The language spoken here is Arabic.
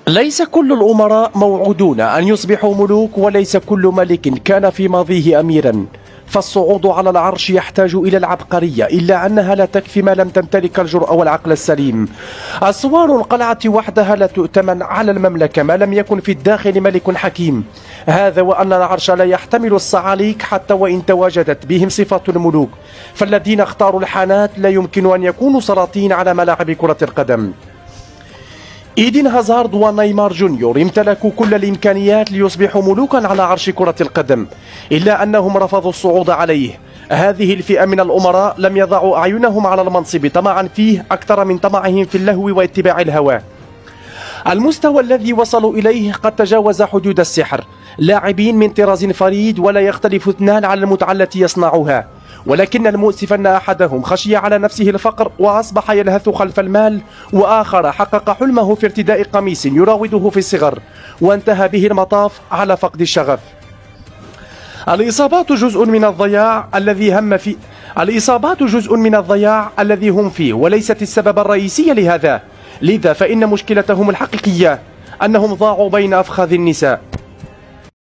ليس كل الأمراء موعودون أن يصبحوا ملوك، وليس كل ملك كان في ماضيه أميرا. فالصعود على العرش يحتاج إلى العبقرية، إلا أنها لا تكفي ما لم تمتلك الجرأة والعقل السليم. أسوار القلعة وحدها لا تؤتمن على المملكة ما لم يكن في الداخل ملك حكيم. هذا وأن العرش لا يحتمل الصعاليك حتى وإن تواجدت بهم صفات الملوك، فالذين اختاروا الحانات لا يمكن أن يكونوا سلاطين على ملاعب كرة القدم. إيدين هازارد ونيمار جونيور امتلكوا كل الإمكانيات ليصبحوا ملوكا على عرش كرة القدم، إلا أنهم رفضوا الصعود عليه. هذه الفئة من الأمراء لم يضعوا أعينهم على المنصب طمعا فيه أكثر من طمعهم في اللهو واتباع الهوى. المستوى الذي وصلوا إليه قد تجاوز حدود السحر. لاعبين من طراز فريد، ولا يختلف اثنان على المتعة التي يصنعها. ولكن المؤسف أن أحدهم خشي على نفسه الفقر وأصبح يلهث خلف المال، وآخر حقق حلمه في ارتداء قميص يراوده في الصغر، وانتهى به المطاف على فقد الشغف. الإصابات جزء من الضياع الذي هم فيه، وليست السبب الرئيسي لهذا. لذا فإن مشكلتهم الحقيقية أنهم ضاعوا بين أفخاذ النساء.